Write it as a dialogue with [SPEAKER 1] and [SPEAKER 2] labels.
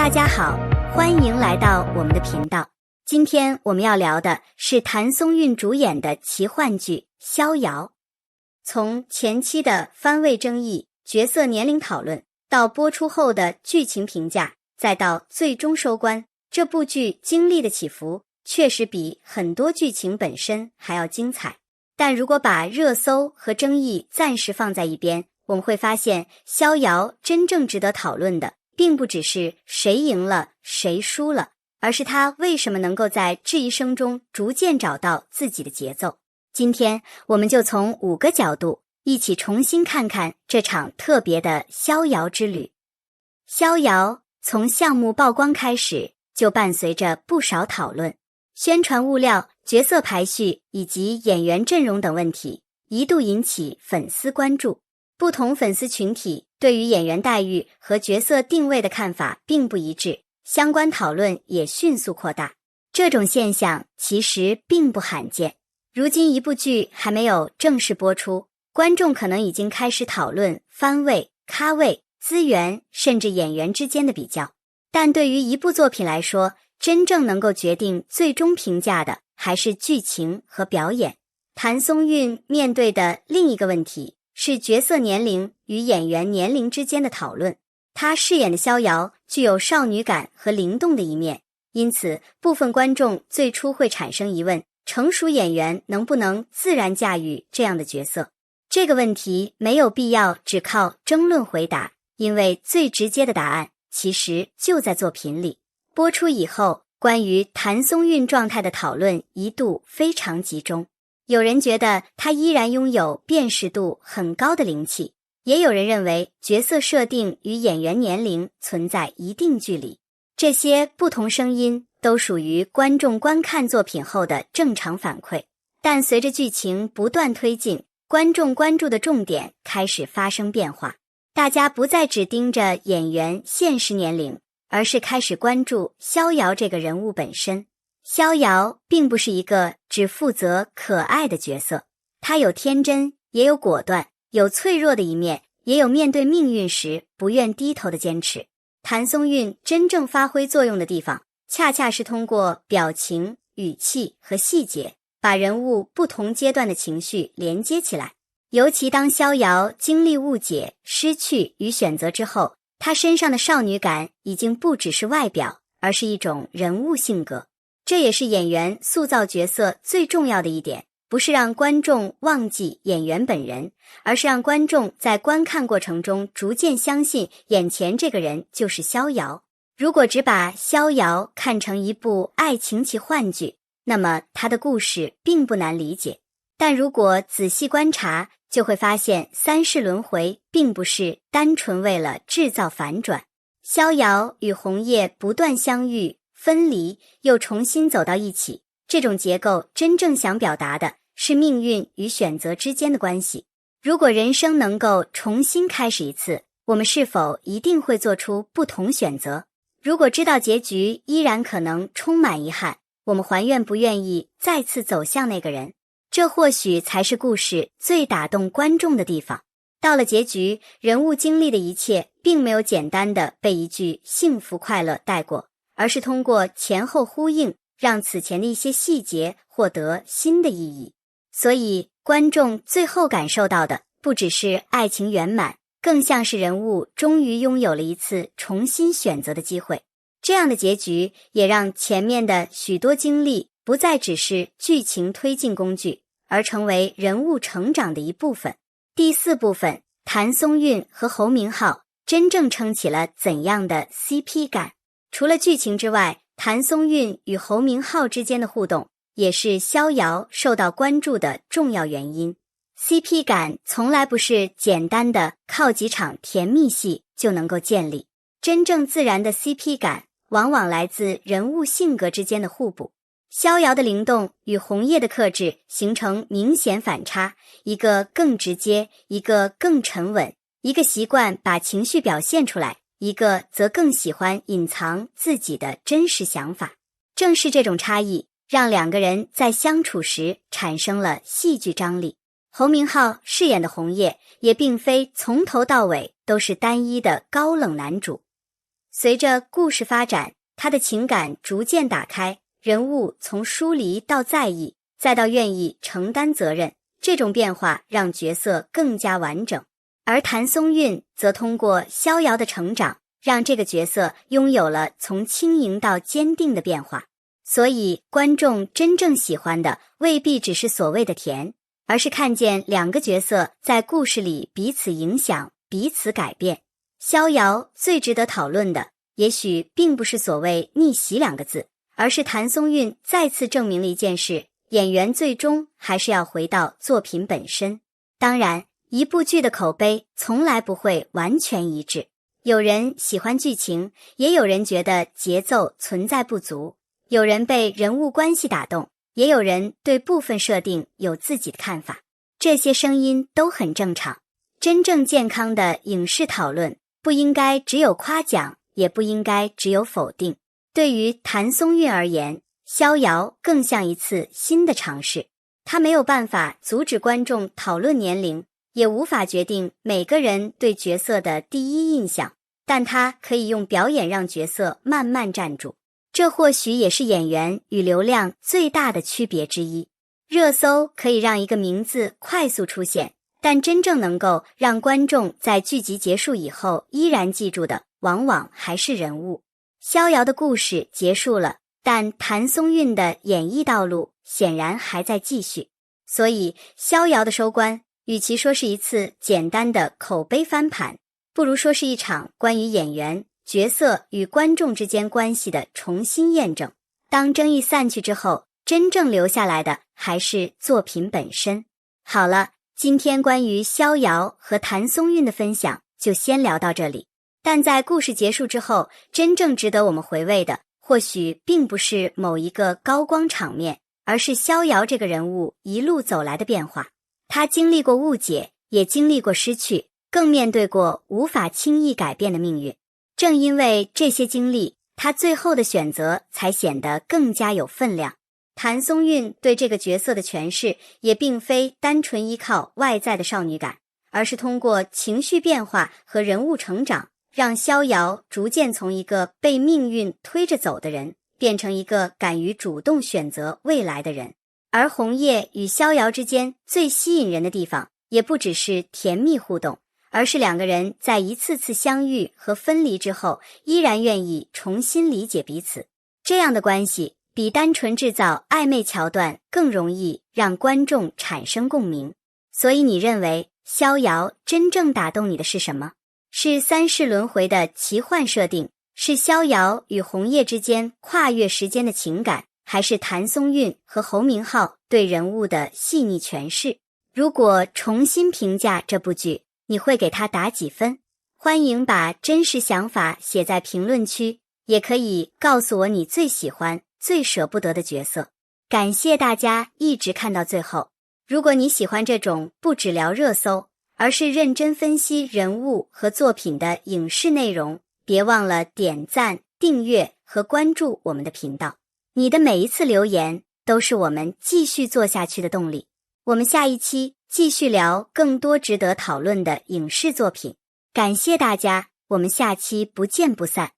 [SPEAKER 1] 大家好，欢迎来到我们的频道。今天我们要聊的是谭松韵主演的奇幻剧《逍遥》。从前期的番位争议、角色年龄讨论，到播出后的剧情评价，再到最终收官，这部剧经历的起伏确实比很多剧情本身还要精彩。但如果把热搜和争议暂时放在一边，我们会发现逍遥真正值得讨论的并不只是谁赢了谁输了，而是他为什么能够在质疑声中逐渐找到自己的节奏。今天我们就从5个角度一起重新看看这场特别的逍遥之旅。逍遥从项目曝光开始就伴随着不少讨论，宣传物料、角色排序以及演员阵容等问题一度引起粉丝关注。不同粉丝群体对于演员待遇和角色定位的看法并不一致，相关讨论也迅速扩大。这种现象其实并不罕见。如今一部剧还没有正式播出，观众可能已经开始讨论番位、咖位、资源，甚至演员之间的比较。但对于一部作品来说，真正能够决定最终评价的还是剧情和表演。谭松韵面对的另一个问题是角色年龄与演员年龄之间的讨论。她饰演的逍遥具有少女感和灵动的一面，因此部分观众最初会产生疑问，成熟演员能不能自然驾驭这样的角色？这个问题没有必要只靠争论回答，因为最直接的答案其实就在作品里。播出以后，关于谭松韵状态的讨论一度非常集中。有人觉得她依然拥有辨识度很高的灵气，也有人认为角色设定与演员年龄存在一定距离。这些不同声音都属于观众观看作品后的正常反馈，但随着剧情不断推进，观众关注的重点开始发生变化。大家不再只盯着演员现实年龄，而是开始关注逍遥这个人物本身。逍遥并不是一个只负责可爱的角色，他有天真，也有果断，有脆弱的一面，也有面对命运时不愿低头的坚持。谭松韵真正发挥作用的地方，恰恰是通过表情、语气和细节，把人物不同阶段的情绪连接起来。尤其当逍遥经历误解、失去与选择之后，他身上的少女感已经不只是外表，而是一种人物性格。这也是演员塑造角色最重要的一点，不是让观众忘记演员本人，而是让观众在观看过程中逐渐相信眼前这个人就是逍遥。如果只把逍遥看成一部爱情奇幻剧，那么他的故事并不难理解。但如果仔细观察，就会发现三世轮回并不是单纯为了制造反转。逍遥与红叶不断相遇、分离，又重新走到一起，这种结构真正想表达的是命运与选择之间的关系。如果人生能够重新开始一次，我们是否一定会做出不同选择？如果知道结局依然可能充满遗憾，我们还愿不愿意再次走向那个人？这或许才是故事最打动观众的地方。到了结局，人物经历的一切并没有简单的被一句幸福快乐带过，而是通过前后呼应，让此前的一些细节获得新的意义。所以观众最后感受到的不只是爱情圆满，更像是人物终于拥有了一次重新选择的机会。这样的结局也让前面的许多经历不再只是剧情推进工具，而成为人物成长的一部分。第4部分，谭松韵和侯明昊真正撑起了怎样的 CP 感？除了剧情之外，谭松韵与侯明昊之间的互动也是逍遥受到关注的重要原因。CP 感从来不是简单的靠几场甜蜜戏就能够建立，真正自然的 CP 感往往来自人物性格之间的互补。逍遥的灵动与红叶的克制形成明显反差，一个更直接，一个更沉稳，一个习惯把情绪表现出来，一个则更喜欢隐藏自己的真实想法。正是这种差异，让两个人在相处时产生了戏剧张力。侯明昊饰演的红叶也并非从头到尾都是单一的高冷男主。随着故事发展，他的情感逐渐打开，人物从疏离到在意，再到愿意承担责任，这种变化让角色更加完整。而谭松韵则通过逍遥的成长，让这个角色拥有了从轻盈到坚定的变化。所以观众真正喜欢的未必只是所谓的甜，而是看见两个角色在故事里彼此影响，彼此改变。逍遥最值得讨论的，也许并不是所谓逆袭2个字，而是谭松韵再次证明了一件事，演员最终还是要回到作品本身。当然，一部剧的口碑从来不会完全一致，有人喜欢剧情，也有人觉得节奏存在不足，有人被人物关系打动，也有人对部分设定有自己的看法。这些声音都很正常。真正健康的影视讨论，不应该只有夸奖，也不应该只有否定。对于谭松韵而言，逍遥更像一次新的尝试。他没有办法阻止观众讨论年龄，也无法决定每个人对角色的第一印象，但他可以用表演让角色慢慢站住。这或许也是演员与流量最大的区别之一。热搜可以让一个名字快速出现，但真正能够让观众在剧集结束以后依然记住的，往往还是人物。逍遥的故事结束了，但谭松韵的演艺道路显然还在继续。所以逍遥的收官，与其说是一次简单的口碑翻盘，不如说是一场关于演员、角色与观众之间关系的重新验证。当争议散去之后，真正留下来的还是作品本身。好了，今天关于逍遥和谭松韵的分享就先聊到这里。但在故事结束之后，真正值得我们回味的，或许并不是某一个高光场面，而是逍遥这个人物一路走来的变化。他经历过误解，也经历过失去，更面对过无法轻易改变的命运。正因为这些经历，他最后的选择才显得更加有分量。谭松韵对这个角色的诠释，也并非单纯依靠外在的少女感，而是通过情绪变化和人物成长，让逍遥逐渐从一个被命运推着走的人，变成一个敢于主动选择未来的人。而红叶与逍遥之间最吸引人的地方，也不只是甜蜜互动，而是两个人在一次次相遇和分离之后，依然愿意重新理解彼此。这样的关系比单纯制造暧昧桥段更容易让观众产生共鸣。所以你认为逍遥真正打动你的是什么？是三世轮回的奇幻设定，是逍遥与红叶之间跨越时间的情感，还是谭松韵和侯明昊对人物的细腻诠释？如果重新评价这部剧，你会给它打几分？欢迎把真实想法写在评论区，也可以告诉我你最喜欢、最舍不得的角色。感谢大家一直看到最后。如果你喜欢这种不只聊热搜，而是认真分析人物和作品的影视内容，别忘了点赞、订阅和关注我们的频道。你的每一次留言都是我们继续做下去的动力。我们下一期继续聊更多值得讨论的影视作品。感谢大家，我们下期不见不散。